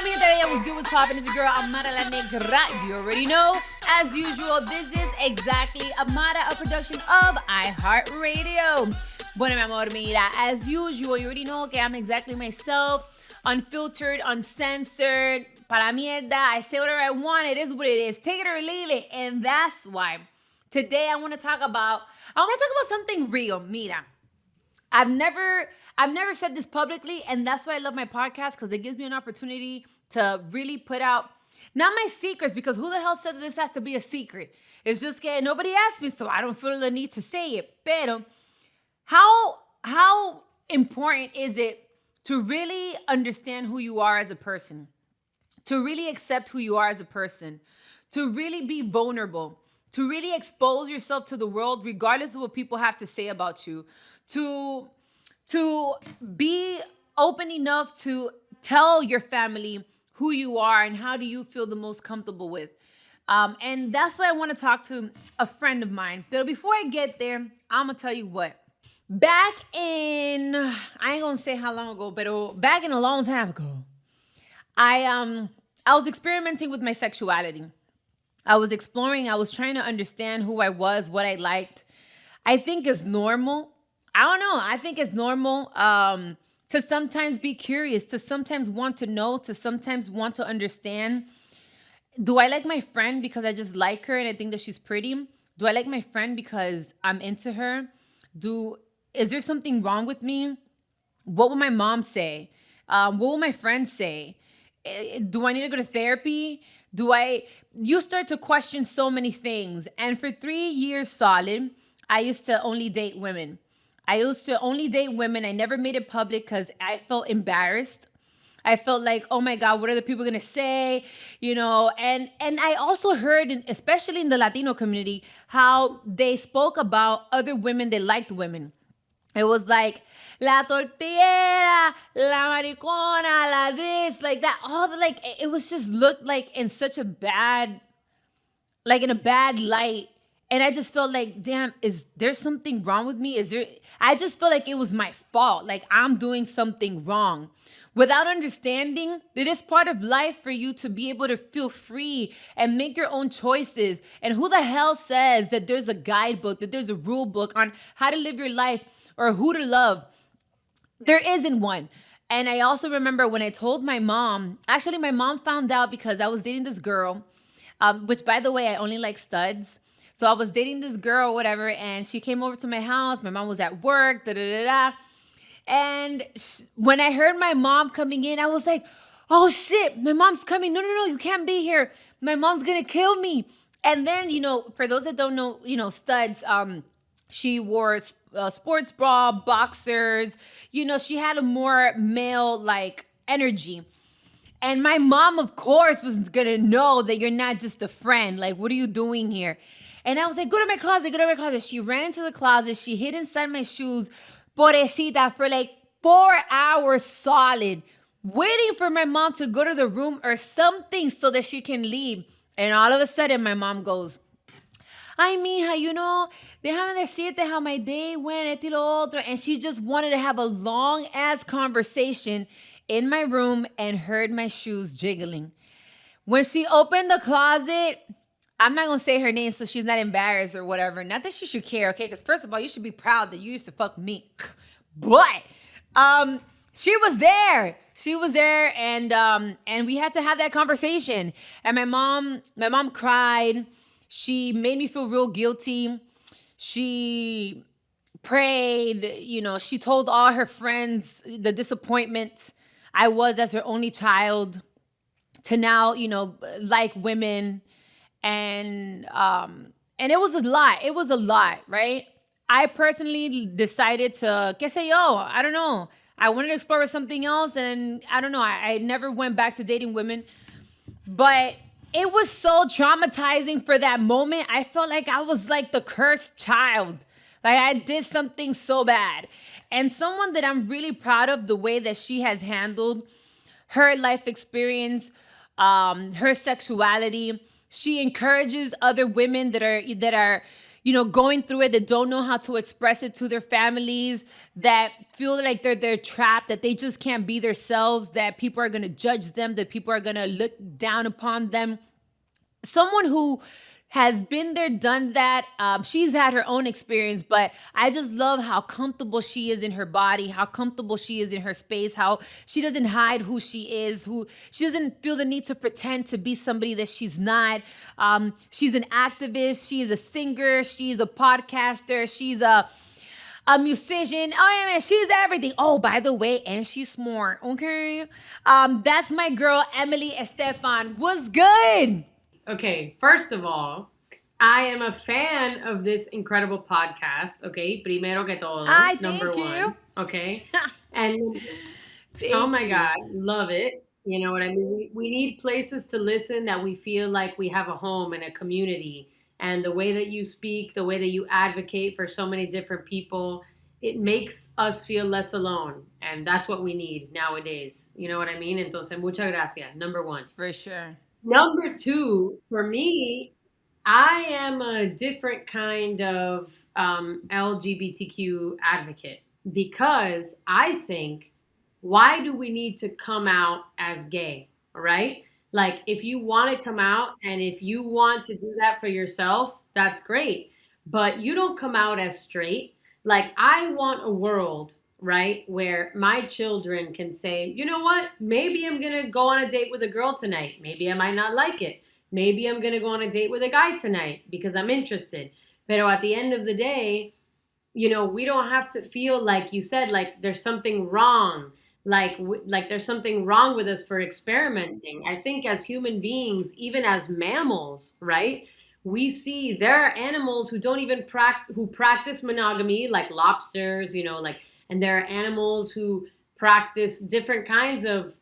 mi gente bella? What's good? What's poppin'? It's your girl Amara la Negra. You already know. As usual, this is exactly Amara, a production of iHeartRadio. Bueno, mi amor, mira, as usual, you already know que I'm exactly myself, unfiltered, uncensored, para mierda. I say whatever I want. It is what it is. Take it or leave it. And that's why today I want to talk about something real. Mira, I've never said this publicly, and that's why I love my podcast, because it gives me an opportunity to really put out, not my secrets, because who the hell said that this has to be a secret? It's just that nobody asked me, so I don't feel the need to say it. Pero how important is it to really understand who you are as a person, to really accept who you are as a person, to really be vulnerable, to really expose yourself to the world regardless of what people have to say about you, to be open enough to tell your family who you are and how do you feel the most comfortable with. And that's why I want to talk to a friend of mine. But before I get there, I'm going to tell you what. Back in, I ain't going to say how long ago, but back in a long time ago, I was experimenting with my sexuality. I was exploring. I was trying to understand who I was, what I liked. I think it's normal. I don't know. I think it's normal to sometimes be curious, to sometimes want to know, to sometimes want to understand. Do I like my friend because I just like her and I think that she's pretty? Do I like my friend because I'm into her? Is there something wrong with me? What will my mom say? What will my friends say? Do I need to go to therapy? You start to question so many things. And for 3 years solid, I used to only date women. I never made it public because I felt embarrassed. I felt like, oh my God, what are the people going to say? You know, and I also heard, especially in the Latino community, how they spoke about other women that liked women. It was like, la tortillera, la maricona, la this, like that. It was just looked like in such a bad, like in a bad light. And I just felt like, damn, is there something wrong with me? I just felt like it was my fault. Like I'm doing something wrong. Without understanding that it's part of life for you to be able to feel free and make your own choices. And who the hell says that there's a guidebook, that there's a rule book on how to live your life or who to love? There isn't one. And I also remember when I told my mom, actually my mom found out because I was dating this girl, which by the way, I only like studs. So I was dating this girl, whatever, and she came over to my house. My mom was at work, And when I heard my mom coming in, I was like, oh shit, my mom's coming. No, you can't be here. My mom's gonna kill me. And then, for those that don't know, studs, she wore sports bra, boxers. She had a more male-like energy. And my mom, of course, was gonna know that you're not just a friend. Like, what are you doing here? And I was like, go to my closet. She ran into the closet. She hid inside my shoes, pobrecita, for like 4 hours solid, waiting for my mom to go to the room or something so that she can leave. And all of a sudden, my mom goes, ay, mija, déjame decirte how my day went, esto y lo otro. And she just wanted to have a long-ass conversation in my room and heard my shoes jiggling. When she opened the closet, I'm not going to say her name so she's not embarrassed or whatever. Not that she should care, okay? Because first of all, you should be proud that you used to fuck me. But she was there. And we had to have that conversation. And my mom cried. She made me feel real guilty. She prayed. She told all her friends the disappointment I was as her only child to now, like women. And it was a lot, right? I personally decided to, qué sé yo, I don't know. I wanted to explore something else, and I don't know. I never went back to dating women, but it was so traumatizing for that moment. I felt like I was like the cursed child. Like I did something so bad. And someone that I'm really proud of the way that she has handled her life experience, her sexuality. She encourages other women that are going through it, that don't know how to express it to their families, that feel like they're trapped, that they just can't be themselves, that people are going to judge them, that people are going to look down upon them. Someone who has been there, done that. She's had her own experience, but I just love how comfortable she is in her body, how comfortable she is in her space, how she doesn't hide who she is, who she doesn't feel the need to pretend to be somebody that she's not. She's an activist. She is a singer. She's a podcaster. She's a musician. Oh, yeah, man, she's everything. Oh, by the way, and she's smart. Okay. That's my girl, Emily Estefan. What's good? Okay, first of all, I am a fan of this incredible podcast. Okay, primero que todo, number one. Okay, and oh my God, love it. You know what I mean? We need places to listen that we feel like we have a home and a community. And the way that you speak, the way that you advocate for so many different people, it makes us feel less alone. And that's what we need nowadays. You know what I mean? Entonces, muchas gracias. Number one. For sure. Number two, for me, I am a different kind of LGBTQ advocate because I think, why do we need to come out as gay, right? Like, if you want to come out and if you want to do that for yourself, that's great. But you don't come out as straight. Like, I want a world, right, where my children can say, you know what, maybe I'm going to go on a date with a girl tonight. Maybe I might not like it. Maybe I'm going to go on a date with a guy tonight because I'm interested. But at the end of the day, we don't have to feel, like you said, like there's something wrong. Like there's something wrong with us for experimenting. I think as human beings, even as mammals, right? We see there are animals who don't even practice monogamy, like lobsters, and there are animals who practice different kinds of,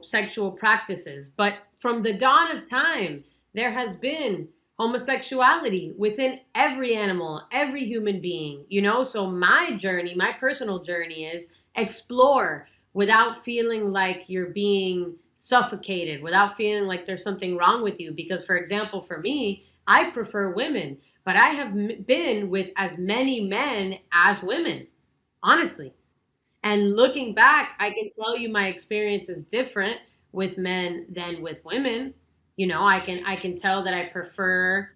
sexual practices. But from the dawn of time, there has been homosexuality within every animal, every human being, So my journey, my personal journey is explore without feeling like you're being suffocated, without feeling like there's something wrong with you. Because, for example, for me, I prefer women, but I have been with as many men as women, honestly. And looking back, I can tell you my experience is different with men than with women. I can tell that I prefer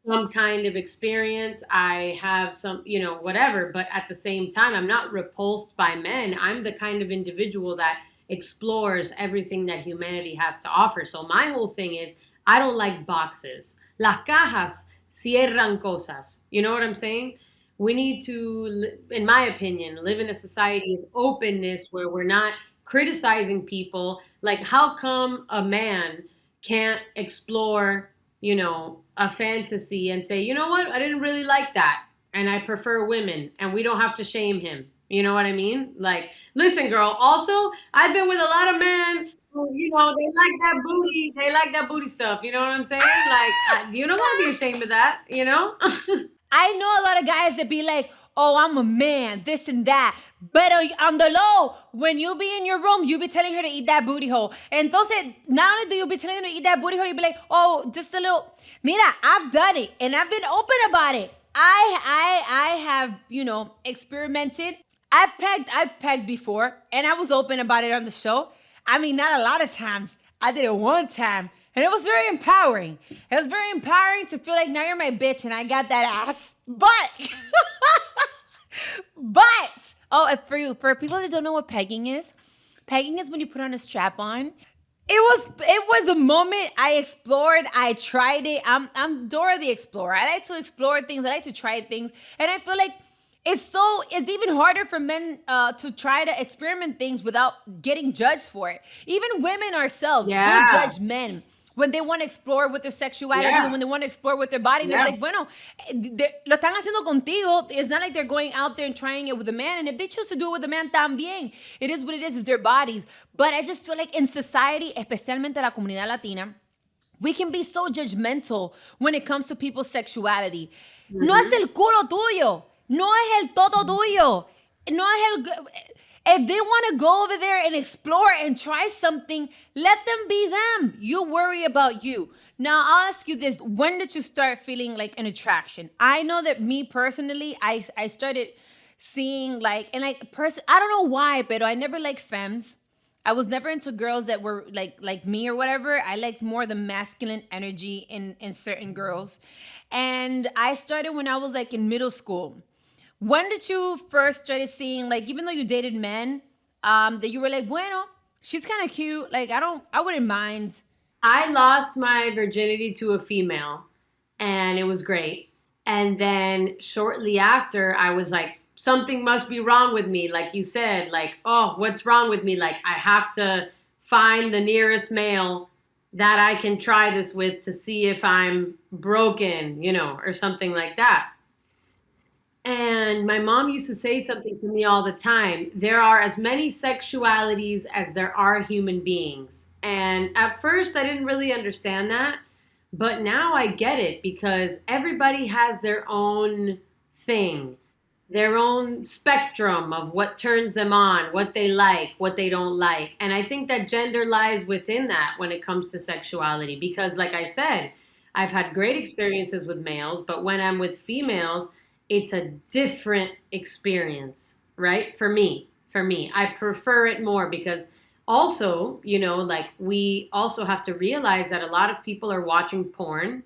some kind of experience. I have some, whatever. But at the same time, I'm not repulsed by men. I'm the kind of individual that explores everything that humanity has to offer. So my whole thing is, I don't like boxes. Las cajas cierran cosas. You know what I'm saying? We need to, in my opinion, live in a society of openness where we're not criticizing people. Like, how come a man can't explore, a fantasy and say, you know what, I didn't really like that, and I prefer women, and we don't have to shame him. You know what I mean? Like, listen, girl, also, I've been with a lot of men who, they like that booty. They like that booty stuff. You know what I'm saying? Like, you don't got to be ashamed of that, I know a lot of guys that be like, oh, I'm a man, this and that. But on the low, when you be in your room, you be telling her to eat that booty hole. Entonces, not only do you be telling her to eat that booty hole, you be like, oh, just a little. Mira, I've done it, and I've been open about it. I have, experimented. I've pegged before, and I was open about it on the show. I mean, not a lot of times. I did it one time. And it was very empowering. It was very empowering to feel like, now you're my bitch and I got that ass. But, for people that don't know what pegging is when you put on a strap on. It was a moment I explored. I tried it. I'm Dora the Explorer. I like to explore things. I like to try things. And I feel like it's even harder for men to try to experiment things without getting judged for it. Even women ourselves will judge men when they want to explore with their sexuality and when they want to explore with their body. And it's like, bueno, lo están haciendo contigo. It's not like they're going out there and trying it with a man. And if they choose to do it with a man, también. It is what it is. It's their bodies. But I just feel like in society, especialmente la comunidad latina, we can be so judgmental when it comes to people's sexuality. Mm-hmm. No es el culo tuyo. No es el toto tuyo. No es el... If they want to go over there and explore and try something, let them be them. You worry about you. Now, I'll ask you this. When did you start feeling like an attraction? I know that me personally, I started seeing like, and like, I don't know why, but I never liked femmes. I was never into girls that were like me or whatever. I liked more the masculine energy in certain girls. And I started when I was like in middle school. When did you first started seeing, like, even though you dated men, that you were like, bueno, she's kind of cute. Like, I wouldn't mind. I lost my virginity to a female, and it was great. And then shortly after, I was like, something must be wrong with me. Like you said, like, oh, what's wrong with me? Like, I have to find the nearest male that I can try this with to see if I'm broken, or something like that. And my mom used to say something to me all the time. There are as many sexualities as there are human beings. And at first, I didn't really understand that. But now I get it because everybody has their own thing, their own spectrum of what turns them on, what they like, what they don't like. And I think that gender lies within that when it comes to sexuality. Because, like I said, I've had great experiences with males, but when I'm with females, it's a different experience, right? For me, I prefer it more because also, like we also have to realize that a lot of people are watching porn,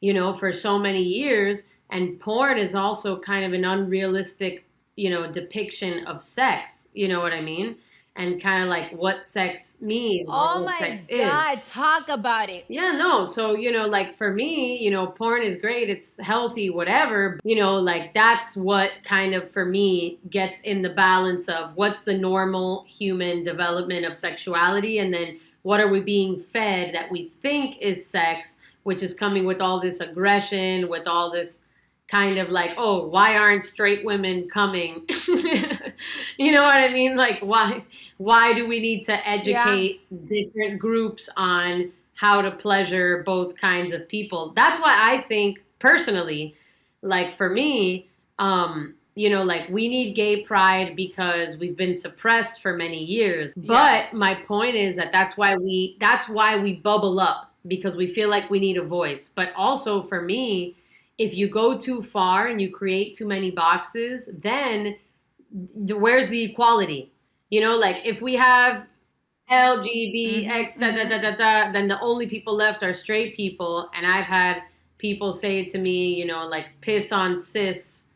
for so many years. And porn is also kind of an unrealistic, depiction of sex. You know what I mean? And kind of like what sex means or Oh what my sex is. God, talk about it. Yeah, no. So, like for me, porn is great. It's healthy, whatever. Like that's what kind of for me gets in the balance of what's the normal human development of sexuality and then what are we being fed that we think is sex, which is coming with all this aggression, with all this kind of like, oh, why aren't straight women coming? You know what I mean? Like why do we need to Yeah. educate different groups on how to pleasure both kinds of people? That's why I think personally, like for me, like we need gay pride because we've been suppressed for many years. Yeah. But my point is that that's why we bubble up because we feel like we need a voice. But also for me, if you go too far and you create too many boxes, then where's the equality? Like if we have Mm-hmm. LGBTX, Mm-hmm. then the only people left are straight people. And I've had people say to me, like piss on cis,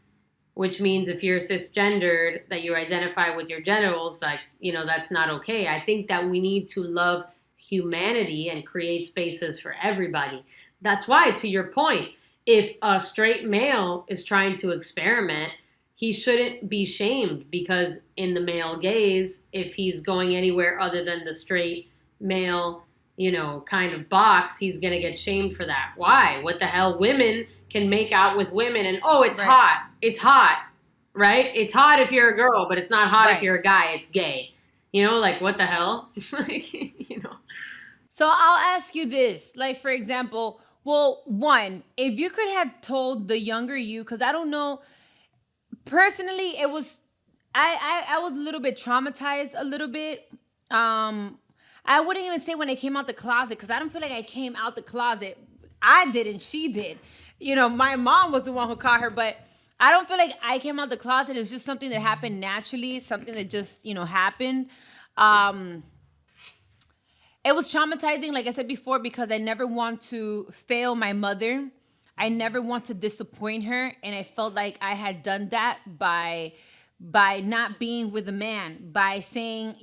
which means if you're cisgendered, that you identify with your genitals, like, that's not okay. I think that we need to love humanity and create spaces for everybody. That's why, to your point, if a straight male is trying to experiment, he shouldn't be shamed because in the male gaze, if he's going anywhere other than the straight male, kind of box, he's going to get shamed for that. Why? What the hell? Women can make out with women and, oh, it's Right. hot. It's hot, right? It's hot if you're a girl, but it's not hot if Right. you're a guy. It's gay. Like what the hell? So I'll ask you this. Like, for example, well, one, if you could have told the younger you, because I don't know, personally, it was, I was a little bit traumatized, a little bit. Um, I wouldn't even say when I came out the closet, because I don't feel like I came out the closet. I didn't, she did. My mom was the one who caught her, but I don't feel like I came out the closet. It's just something that happened naturally, something that just, happened. Um, it was traumatizing, like I said before, because I never want to fail my mother. I never want to disappoint her, and I felt like I had done that by not being with a man, by saying,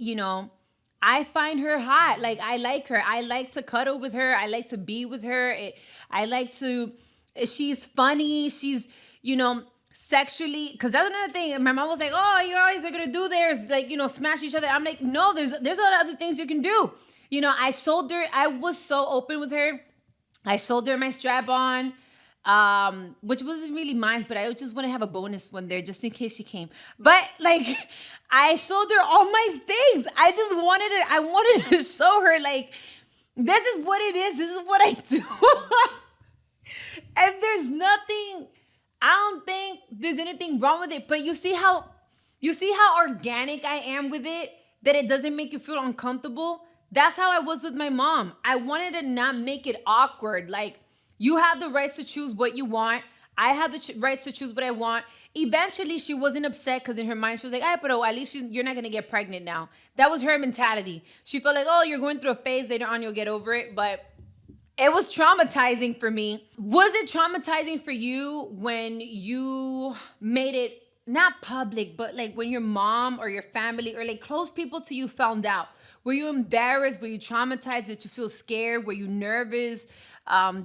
I find her hot. Like, I like her. I like to cuddle with her. I like to be with her. I like to. She's funny. She's, sexually. Because that's another thing. My mom was like, "Oh, you always are gonna do there is like, smash each other." I'm like, no. There's a lot of other things you can do. I showed her. I was so open with her. I showed her my strap on, which wasn't really mine, but I just want to have a bonus one there just in case she came. But like, I showed her all my things. I just wanted it. I wanted to show her like, this is what it is. This is what I do. And there's nothing. I don't think there's anything wrong with it. But you see how organic I am with it. That it doesn't make you feel uncomfortable. That's how I was with my mom. I wanted to not make it awkward. Like, you have the rights to choose what you want. I have the rights to choose what I want. Eventually, she wasn't upset because in her mind, she was like, "Ay, pero at least you're not going to get pregnant now." That was her mentality. She felt like, "Oh, you're going through a phase. Later on, you'll get over it." But it was traumatizing for me. Was it traumatizing for you when you made it not public, but like when your mom or your family or like close people to you found out? Were you embarrassed? Were you traumatized? Did you feel scared? Were you nervous?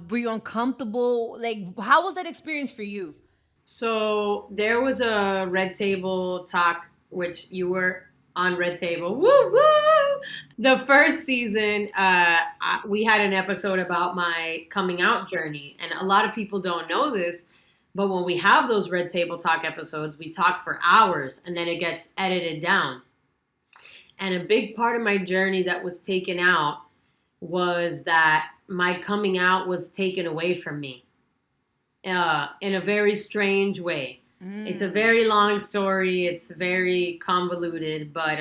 Were you uncomfortable? Like, how was that experience for you? So there was a Red Table talk, which you were on Red Table. Woo woo! The first season, we had an episode about my coming out journey, and a lot of people don't know this, but when we have those Red Table Talk episodes, we talk for hours, and then it gets edited down. And a big part of my journey that was taken out was that my coming out was taken away from me in a very strange way. It's a very long story. It's very convoluted, but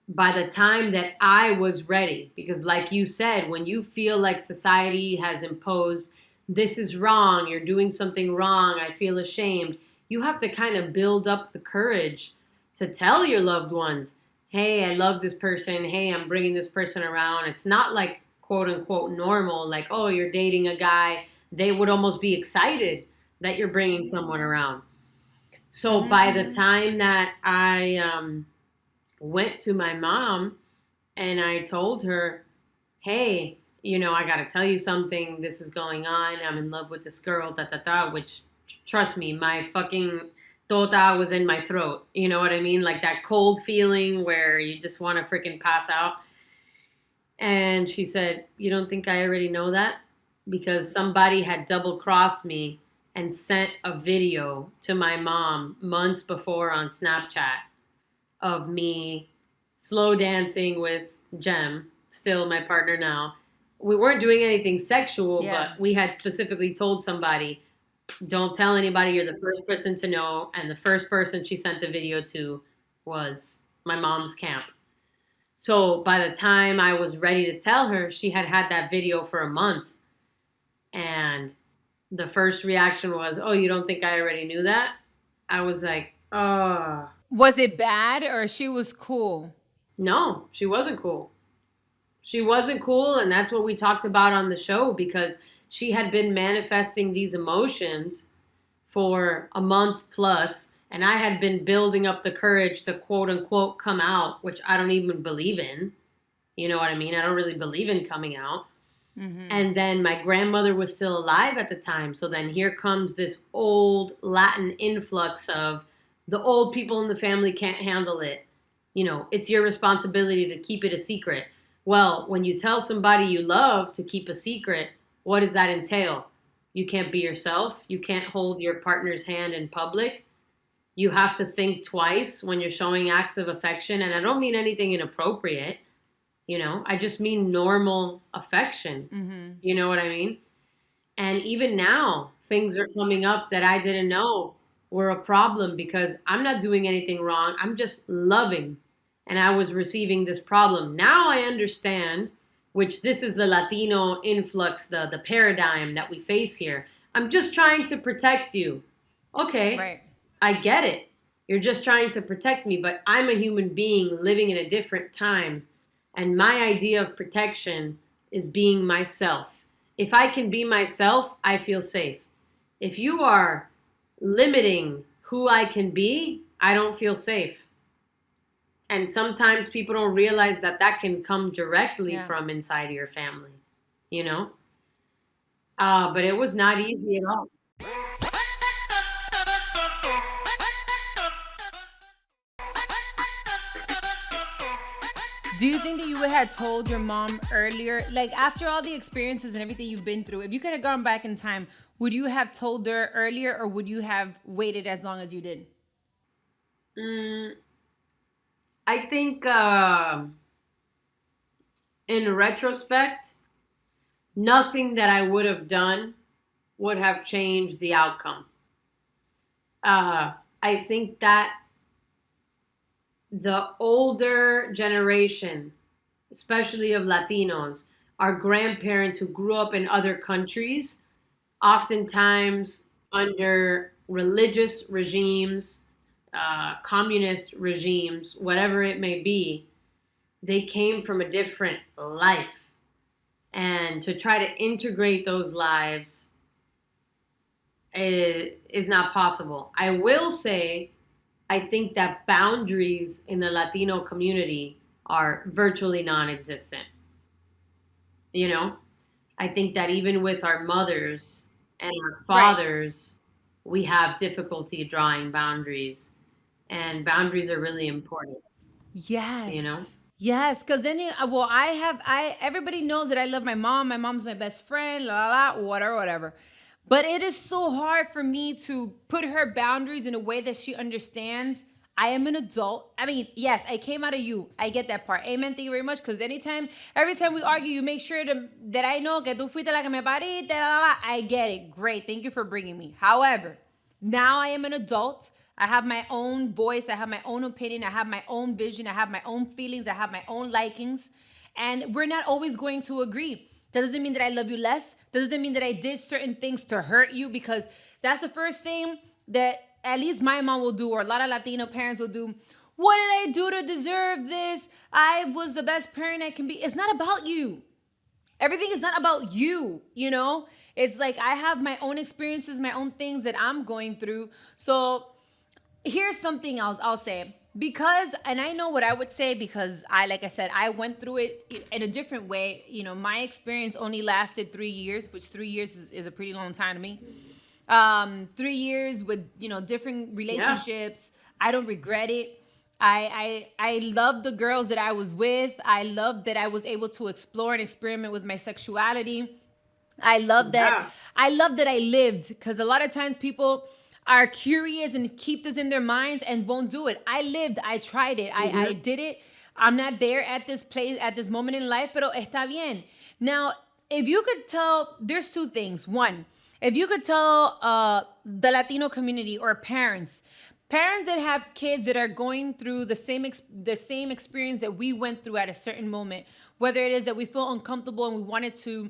by the time that I was ready, because like you said, when you feel like society has imposed this is wrong, you're doing something wrong, I feel ashamed, you have to kind of build up the courage to tell your loved ones, hey, I love this person. Hey, I'm bringing this person around. It's not like quote unquote normal, like, oh, you're dating a guy. They would almost be excited that you're bringing someone around. So by the time that I went to my mom and I told her, hey, I got to tell you something. This is going on. I'm in love with this girl, which, trust me, my fucking tota was in my throat. You know what I mean? Like that cold feeling where you just want to freaking pass out. And she said, you don't think I already know that? Because somebody had double crossed me and sent a video to my mom months before on Snapchat of me slow dancing with Jem, still my partner now. We weren't doing anything sexual, but we had specifically told somebody, don't tell anybody, you're the first person to know. And the first person she sent the video to was my mom's camp. So by the time I was ready to tell her, she had had that video for a month. And the first reaction was, oh, you don't think I already knew that? I was like, oh. Was it bad or she was cool? No, she wasn't cool. She wasn't cool, and that's what we talked about on the show, because she had been manifesting these emotions for a month plus, and I had been building up the courage to quote unquote come out, which I don't even believe in. You know what I mean? I don't really believe in coming out. And then my grandmother was still alive at the time. So then here comes this old Latin influx of the old people in the family can't handle it. It's your responsibility to keep it a secret. Well, when you tell somebody you love to keep a secret, what does that entail? You can't be yourself. You can't hold your partner's hand in public. You have to think twice when you're showing acts of affection. And I don't mean anything inappropriate. I just mean normal affection. You know what I mean? And even now, things are coming up that I didn't know were a problem because I'm not doing anything wrong. I'm just loving. And I was receiving this problem. Now I understand, which this is the Latino influx, the paradigm that we face here. I'm just trying to protect you. Okay, Right. I get it. You're just trying to protect me, but I'm a human being living in a different time. And my idea of protection is being myself. If I can be myself, I feel safe. If you are limiting who I can be, I don't feel safe. And sometimes people don't realize that can come directly from inside of your family, But it was not easy at all. Do you think that you would have told your mom earlier, like after all the experiences and everything you've been through, if you could have gone back in time, would you have told her earlier or would you have waited as long as you did? I think in retrospect, nothing that I would have done would have changed the outcome. I think that the older generation especially of Latinos, our grandparents who grew up in other countries, oftentimes under religious regimes, communist regimes, whatever it may be, they came from a different life. And to try to integrate those lives is not possible. I will say, I think that boundaries in the Latino community are virtually non existent. You know, I think that even with our mothers and our Right. fathers, we have difficulty drawing boundaries, and boundaries are really important, you know? Yes. Yes, because then well, everybody knows that I love my mom. My mom's my best friend, la la la, whatever, whatever. But it is so hard for me to put her boundaries in a way that she understands. I am an adult. I mean, yes, I came out of you. I get that part. Amen. Thank you very much. Because every time we argue, you make sure that I know que tú fuiste la que me pariste, la la la. I get it. Great. Thank you for bringing me. However, now I am an adult. I have my own voice. I have my own opinion. I have my own vision. I have my own feelings. I have my own likings. And we're not always going to agree. That doesn't mean that I love you less. That doesn't mean that I did certain things to hurt you, because that's the first thing that at least my mom will do, or a lot of Latino parents will do. What did I do to deserve this? I was the best parent I can be. It's not about you. Everything is not about you, you know? It's like I have my own experiences, my own things that I'm going through. So here's something else I'll say. Because, and I know what I would say, because like I said, I went through it in a different way. You know, my experience only lasted 3 years, which 3 years is a pretty long time to me. 3 years with, different Yeah. relationships. I don't regret it. I love the girls that I was with. I love that I was able to explore and experiment with my sexuality. I love that. Yeah. I love that I lived, because a lot of times people are curious and keep this in their minds and won't do it. I lived. I tried it. I Hmm. did it. I'm not there at this place at this moment in life, pero está bien. Now, if you could tell, there's two things. One, if you could tell the Latino community or parents that have kids that are going through the same experience that we went through at a certain moment, whether it is that we feel uncomfortable and we wanted to,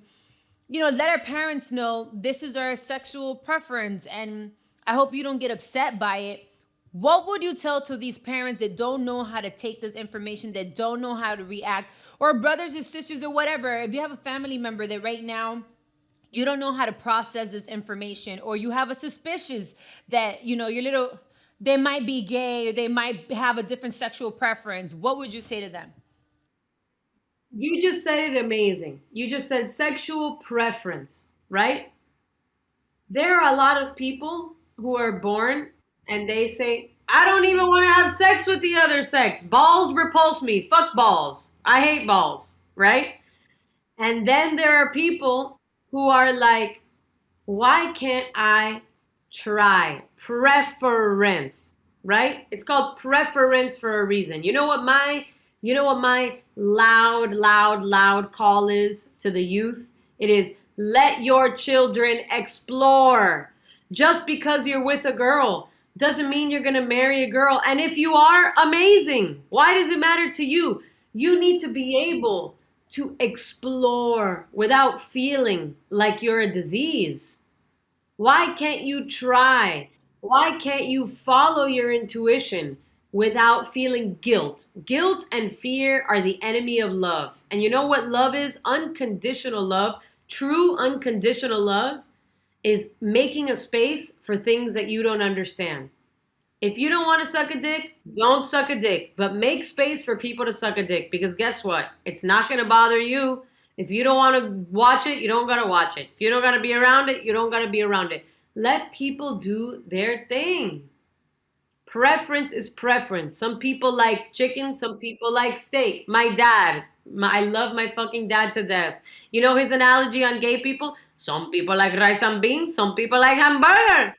let our parents know this is our sexual preference, and I hope you don't get upset by it. What would you tell to these parents that don't know how to take this information, that don't know how to react, or brothers or sisters or whatever? If you have a family member that right now you don't know how to process this information, or you have a suspicious that, your little, they might be gay, or they might have a different sexual preference, what would you say to them? You just said it amazing. You just said sexual preference, right? There are a lot of people who are born and they say, I don't even want to have sex with the other sex. Balls repulse me. Fuck balls. I hate balls, right? And then there are people who are like, why can't I try? Preference, right? It's called preference for a reason. You know what my loud, loud, loud call is to the youth? It is let your children explore. Just because you're with a girl doesn't mean you're going to marry a girl. And if you are, amazing. Why does it matter to you? You need to be able to explore without feeling like you're a disease. Why can't you try? Why can't you follow your intuition without feeling guilt? Guilt and fear are the enemy of love. And you know what love is? Unconditional love. True unconditional love is making a space for things that you don't understand. If you don't want to suck a dick, don't suck a dick. But make space for people to suck a dick, because guess what? It's not going to bother you. If you don't want to watch it, you don't got to watch it. If you don't got to be around it, you don't got to be around it. Let people do their thing. Preference is preference. Some people like chicken, some people like steak. My dad, I love my fucking dad to death. You know his analogy on gay people? Some people like rice and beans, some people like hamburger.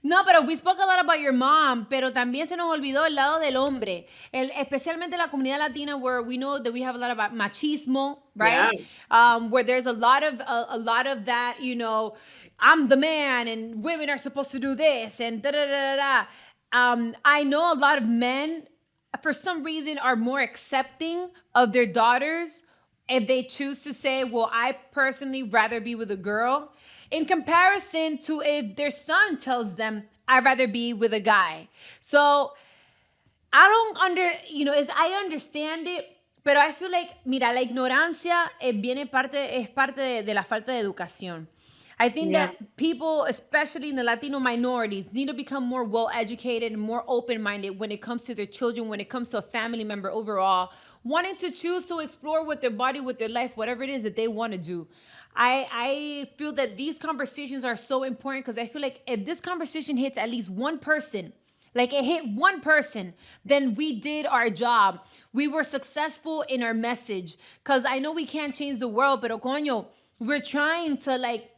No, pero we spoke a lot about your mom, pero también se nos olvidó el lado del hombre, especialmente la comunidad latina, where we know that we have a lot about machismo, Yeah. right? Where there's a lot of that, I'm the man and women are supposed to do this and da da da da da. I know a lot of men for some reason, are more accepting of their daughters if they choose to say, well, I personally rather be with a girl, in comparison to if their son tells them, I'd rather be with a guy. So I don't I understand it, pero I feel like, mira, la ignorancia es parte de la falta de educación. I think Yeah. that people, especially in the Latino minorities, need to become more well-educated and more open-minded when it comes to their children, when it comes to a family member overall, wanting to choose to explore with their body, with their life, whatever it is that they want to do. I feel that these conversations are so important because I feel like if this conversation hits at least one person, like it hit one person, then we did our job. We were successful in our message. Because I know we can't change the world, pero coño, we're trying to like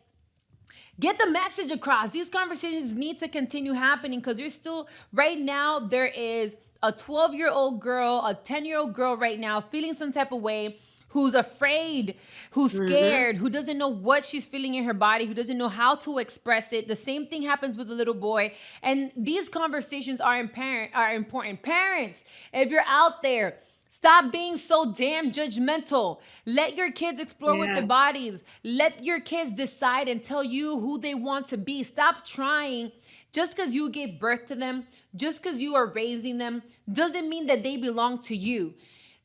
get the message across. These conversations need to continue happening because there's still, right now, there is a 12-year-old girl, a 10-year-old girl right now feeling some type of way, who's afraid, who's scared, who doesn't know what she's feeling in her body, who doesn't know how to express it. The same thing happens with a little boy. And these conversations are important. Parents, if you're out there, stop being so damn judgmental. Let your kids explore with their bodies. Let your kids decide and tell you who they want to be. Stop trying. Just because you gave birth to them, just because you are raising them, doesn't mean that they belong to you.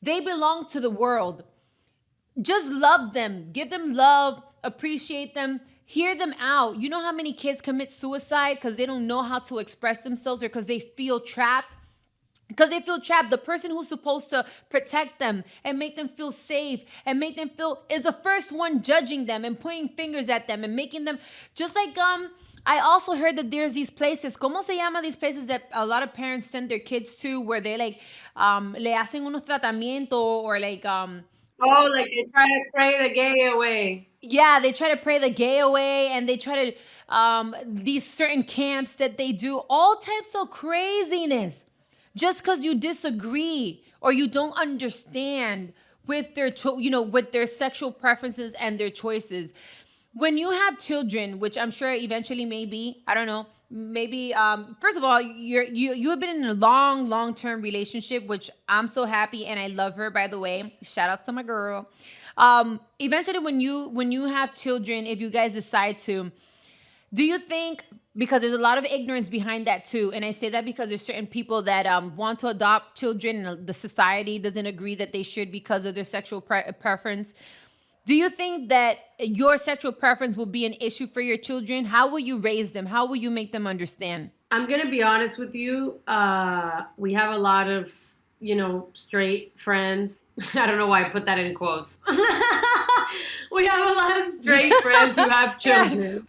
They belong to the world. Just love them. Give them love. Appreciate them. Hear them out. You know how many kids commit suicide because they don't know how to express themselves or because they feel trapped? Because they feel trapped. The person who's supposed to protect them and make them feel safe and make them feel is the first one judging them and pointing fingers at them and making them just like I also heard that there's these places, ¿cómo se llama these places that a lot of parents send their kids to where they like le hacen unos tratamientos or like Oh, like they try to pray the gay away. yeah, they try to pray the gay away and they try to these certain camps that they do all types of craziness. Just because you disagree or you don't understand with their with their sexual preferences and their choices. When you have children, which I'm sure eventually maybe, I don't know, maybe first of all, you have been in a long-term relationship, which I'm so happy and I love her, by the way. Shout outs to my girl. Eventually when you have children, if you guys decide to, do you think, because there's a lot of ignorance behind that too, and I say that because there's certain people that want to adopt children and the society doesn't agree that they should because of their sexual preference. Do you think that your sexual preference will be an issue for your children? How will you raise them? How will you make them understand? I'm going to be honest with you. We have a lot of, straight friends. I don't know why I put that in quotes. We have a lot of straight friends who have children.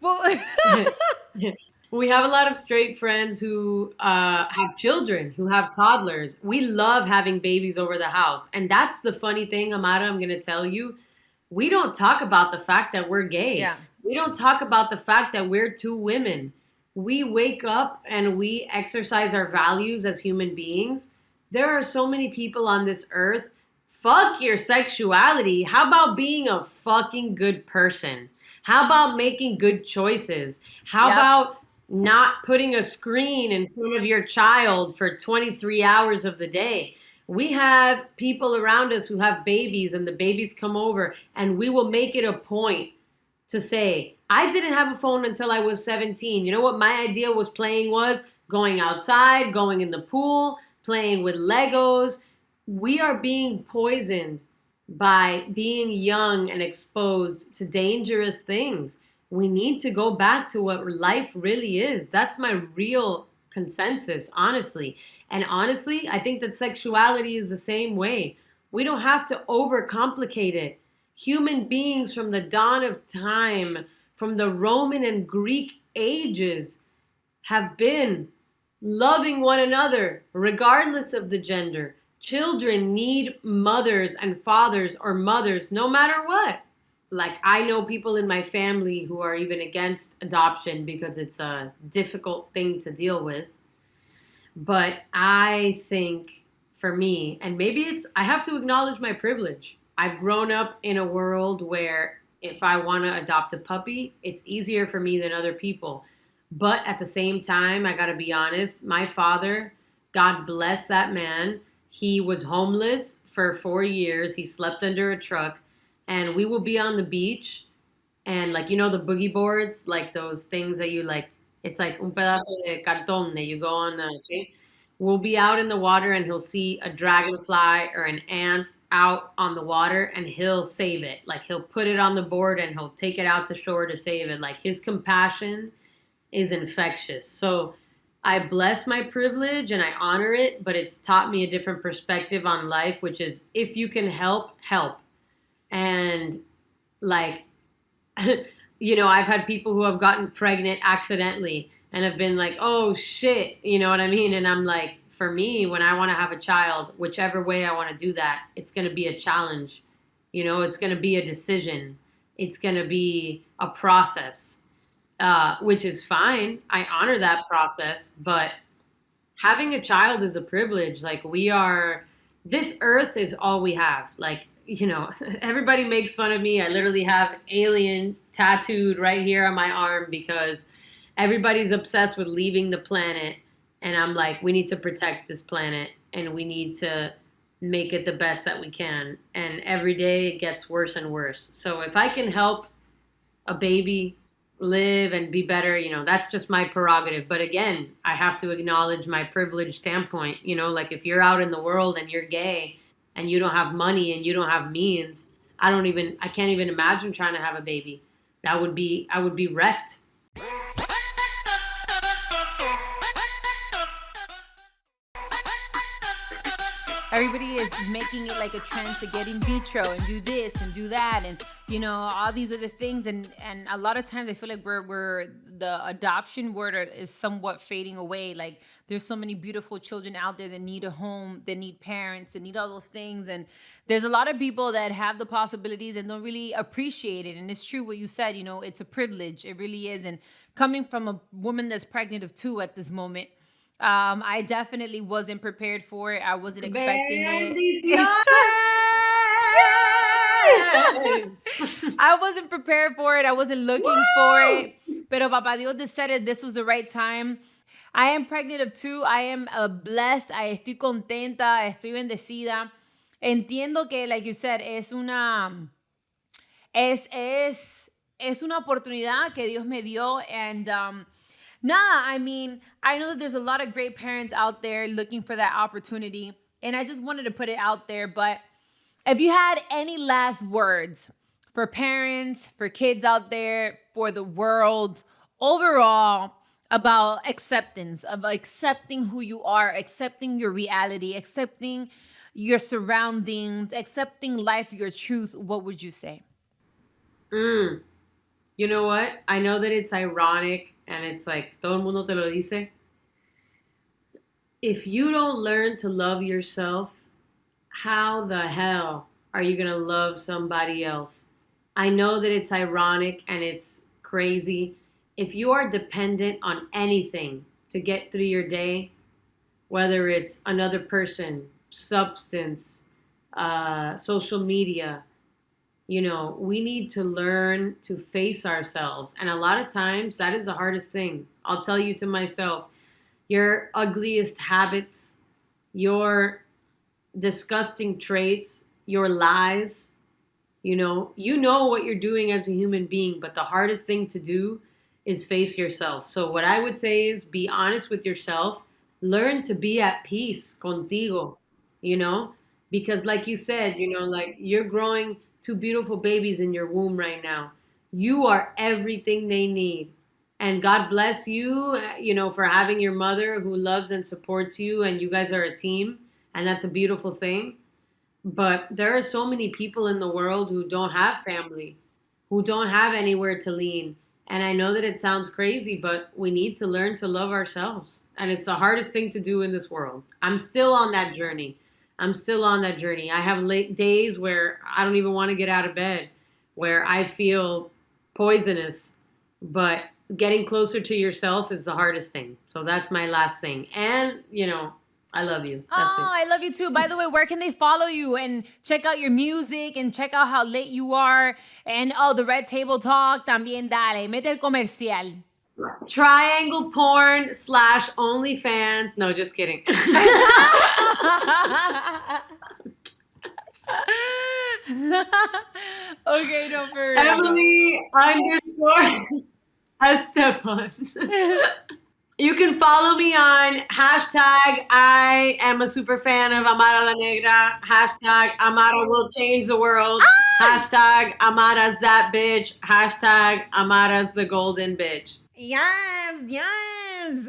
We have a lot of straight friends who have children, who have toddlers. We love having babies over the house. And that's the funny thing, Amara, I'm going to tell you. We don't talk about the fact that we're gay. Yeah. We don't talk about the fact that we're two women. We wake up and we exercise our values as human beings. There are so many people on this earth. Fuck your sexuality. How about being a fucking good person? How about making good choices? How about not putting a screen in front of your child for 23 hours of the day? We have people around us who have babies and the babies come over and we will make it a point to say, I didn't have a phone until I was 17. You know what my idea was playing was? Going outside, going in the pool, playing with Legos. We are being poisoned by being young and exposed to dangerous things. We need to go back to what life really is. That's my real consensus, honestly. And honestly, I think that sexuality is the same way. We don't have to overcomplicate it. Human beings from the dawn of time, from the Roman and Greek ages, have been loving one another, regardless of the gender. Children need mothers and fathers or mothers, no matter what. Like, I know people in my family who are even against adoption because it's a difficult thing to deal with. But I think for me, and maybe I have to acknowledge my privilege. I've grown up in a world where if I want to adopt a puppy, it's easier for me than other people. But at the same time, I got to be honest, my father, God bless that man, He was homeless for 4 years. He slept under a truck, and we will be on the beach, and like the boogie boards, like those things that you like. It's like un pedazo de cartón that you go on. Okay? We'll be out in the water, and he'll see a dragonfly or an ant out on the water, and he'll save it. Like he'll put it on the board, and he'll take it out to shore to save it. Like his compassion is infectious. So I bless my privilege and I honor it, but it's taught me a different perspective on life, which is if you can help, help. And like, I've had people who have gotten pregnant accidentally and have been like, oh shit, you know what I mean? And I'm like, for me, when I want to have a child, whichever way I want to do that, it's going to be a challenge. It's going to be a decision. It's going to be a process, which is fine. I honor that process, but having a child is a privilege. Like this earth is all we have. Like, everybody makes fun of me. I literally have alien tattooed right here on my arm because everybody's obsessed with leaving the planet. And I'm like, we need to protect this planet and we need to make it the best that we can. And every day it gets worse and worse. So if I can help a baby live and be better, that's just my prerogative. But again, I have to acknowledge my privileged standpoint. Like if you're out in the world and you're gay and you don't have money and you don't have means, I can't even imagine trying to have a baby. I would be wrecked. Everybody is making it like a trend to get in vitro and do this and do that and all these other things, and a lot of times I feel like we're the adoption word is somewhat fading away. Like there's so many beautiful children out there that need a home, that need parents, that need all those things, and there's a lot of people that have the possibilities and don't really appreciate it. And it's true what you said, it's a privilege, it really is. And coming from a woman that's pregnant of 2 at this moment, I definitely wasn't prepared for it. I wasn't expecting it. I wasn't prepared for it. I wasn't looking for it. Pero Papa Dios decided this was the right time. I am pregnant of 2. I am blessed. Estoy contenta. Estoy bendecida. Entiendo que, like you said, es una oportunidad que Dios me dio. And I mean, I know that there's a lot of great parents out there looking for that opportunity, and I just wanted to put it out there. But if you had any last words for parents, for kids out there, for the world overall about acceptance, of accepting who you are, accepting your reality, accepting your surroundings, accepting life, your truth, what would you say? You know what? I know that it's ironic and it's like, todo el mundo te lo dice. If you don't learn to love yourself, how the hell are you going to love somebody else? I know that it's ironic and it's crazy. If you are dependent on anything to get through your day, whether it's another person, substance, social media, we need to learn to face ourselves. And a lot of times that is the hardest thing. I'll tell you to myself, your ugliest habits, your disgusting traits, your lies, you know what you're doing as a human being, but the hardest thing to do is face yourself. So what I would say is be honest with yourself, learn to be at peace contigo, because like you said, like you're growing 2 beautiful babies in your womb right now. You are everything they need. And God bless you, for having your mother who loves and supports you, and you guys are a team, and that's a beautiful thing. But there are so many people in the world who don't have family, who don't have anywhere to lean. And I know that it sounds crazy, but we need to learn to love ourselves. And it's the hardest thing to do in this world. I'm still on that journey. I have days where I don't even want to get out of bed, where I feel poisonous. But getting closer to yourself is the hardest thing. So that's my last thing. And, I love you. That's it. I love you too. By the way, where can they follow you and check out your music and check out how late you are? And the Red Table Talk también, dale, mete el comercial. Triangle porn / OnlyFans. No, just kidding. Okay, no, for real, no. Emily underscore Estefan. You can follow me on hashtag I am a super fan of Amara La Negra. Hashtag Amara will change the world. Ah! Hashtag Amara's that bitch. Hashtag Amara's the golden bitch. Yes, yes.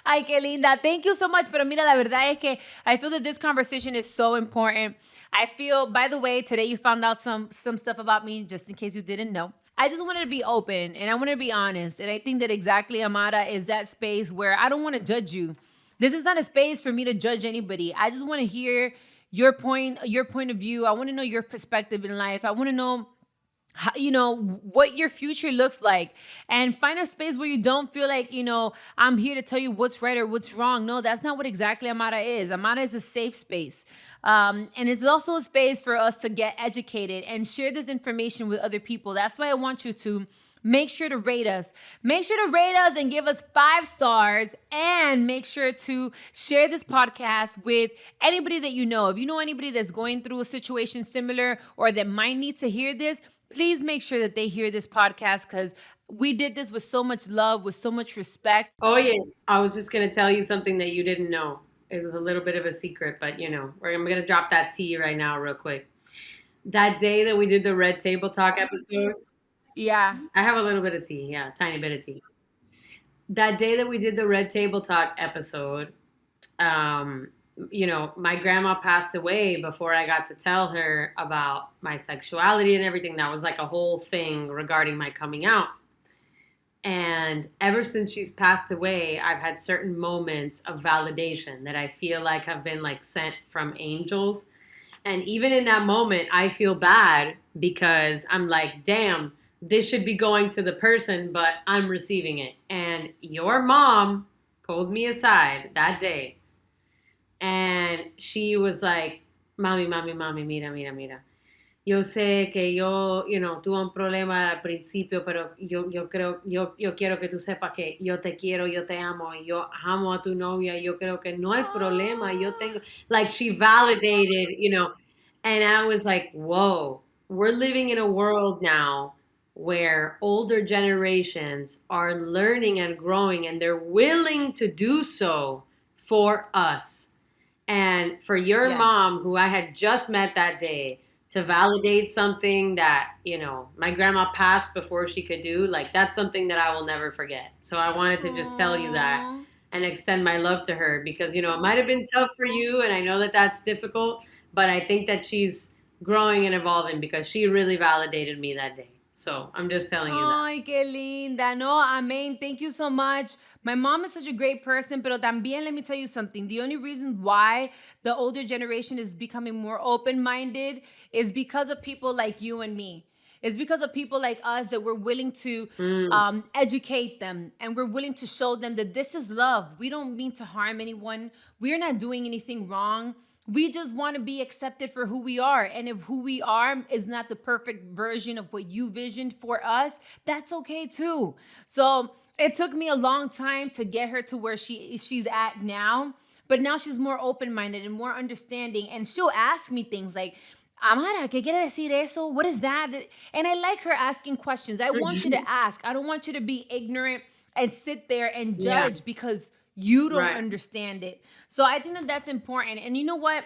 Ay, qué linda. Thank you so much. Pero mira, la verdad es que I feel that this conversation is so important. I feel, by the way, today you found out some stuff about me, just in case you didn't know. I just wanted to be open and I wanted to be honest. And I think that exactly Amara is that space where I don't want to judge you. This is not a space for me to judge anybody. I just want to hear your point of view. I want to know your perspective in life. I want to know what your future looks like, and find a space where you don't feel like I'm here to tell you what's right or what's wrong. No, that's not what exactly Amara is. Amara is a safe space, and it's also a space for us to get educated and share this information with other people. That's why I want you to make sure to rate us. Make sure to rate us and give us 5 stars, and make sure to share this podcast with anybody that you know. If you know anybody that's going through a situation similar or that might need to hear this, please make sure that they hear this podcast, because we did this with so much love, with so much respect. Oh, yeah. I was just going to tell you something that you didn't know. It was a little bit of a secret, but I'm going to drop that tea right now, real quick. That day that we did the Red Table Talk episode, Yeah. I have a little bit of tea. Yeah, tiny bit of tea. That day that we did the Red Table Talk episode, my grandma passed away before I got to tell her about my sexuality and everything. That was like a whole thing regarding my coming out. And ever since she's passed away, I've had certain moments of validation that I feel like have been like sent from angels. And even in that moment, I feel bad because I'm like, damn, this should be going to the person, but I'm receiving it. And your mom pulled me aside that day. And she was like, mami, mira. Yo sé que tuve un problema al principio, pero yo quiero que tú sepas que yo te quiero, yo te amo, y yo amo a tu novia, y yo creo que no hay problema, yo tengo, like, she validated, and I was like, whoa, we're living in a world now where older generations are learning and growing, and they're willing to do so for us. And for your Yes. mom, who I had just met that day, to validate something that, my grandma passed before she could do, like, that's something that I will never forget. So I wanted to just tell you that Aww. and extend my love to her because, it might have been tough for you, and I know that that's difficult, but I think that she's growing and evolving because she really validated me that day. So I'm just telling you that. Ay, qué linda. No, amén. Thank you so much. My mom is such a great person, pero también let me tell you something. The only reason why the older generation is becoming more open-minded is because of people like you and me. It's because of people like us that we're willing to educate them, and we're willing to show them that this is love. We don't mean to harm anyone. We're not doing anything wrong. We just want to be accepted for who we are. And if who we are is not the perfect version of what you visioned for us, that's okay too. So it took me a long time to get her to where she's at now. But now she's more open-minded and more understanding. And she'll ask me things like, Amara, ¿qué quiere decir eso? What is that? And I like her asking questions. I want you to ask. I don't want you to be ignorant and sit there and judge because you don't understand it. So I think that that's important. And you know what?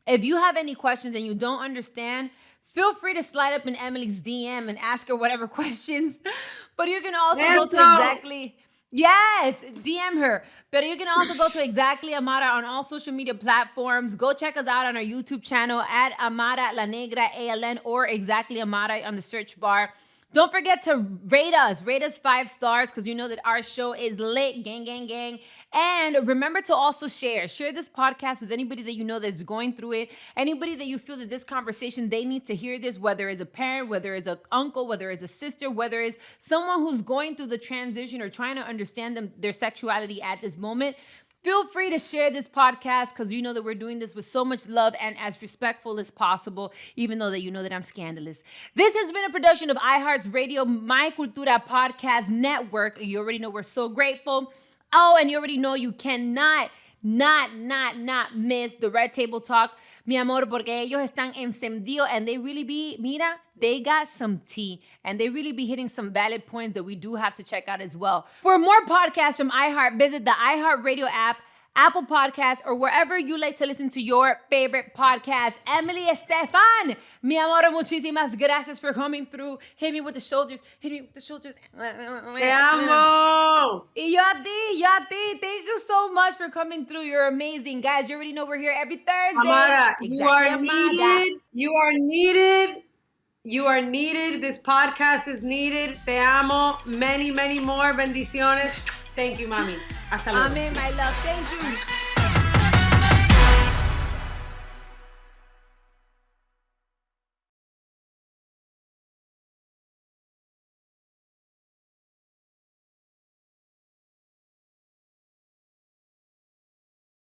If you have any questions and you don't understand, feel free to slide up in Emily's DM and ask her whatever questions. But you can also go to exactly... Yes, DM her. But you can also go to Exactly Amara on all social media platforms. Go check us out on our YouTube channel at Amara La Negra ALN or Exactly Amara on the search bar. Don't forget to rate us. Rate us 5 stars because you know that our show is lit. Gang, gang, gang. And remember to also share. Share this podcast with anybody that you know that's going through it. Anybody that you feel that this conversation, they need to hear this, whether it's a parent, whether it's an uncle, whether it's a sister, whether it's someone who's going through the transition or trying to understand their sexuality at this moment. Feel free to share this podcast because you know that we're doing this with so much love and as respectful as possible, even though that you know that I'm scandalous. This has been a production of iHeartRadio, My Cultura Podcast Network. You already know we're so grateful. Oh, and you already know you cannot not miss the Red Table Talk, mi amor, porque ellos están encendidos and they really be, mira, they got some tea and they really be hitting some valid points that we do have to check out as well. For more podcasts from iHeart, visit the iHeartRadio app, Apple Podcasts, or wherever you like to listen to your favorite podcast. Emily Estefan, mi amor, muchísimas gracias for coming through. Hit me with the shoulders. Hit me with the shoulders. Te amo. Y yo a ti. Thank you so much for coming through. You're amazing. Guys, you already know we're here every Thursday. Amara, Exactly, you are Amara. needed. You are needed. You are needed. This podcast is needed. Te amo. Many more bendiciones. Thank you, mami. Hasta luego. Amen, my love. Thank you.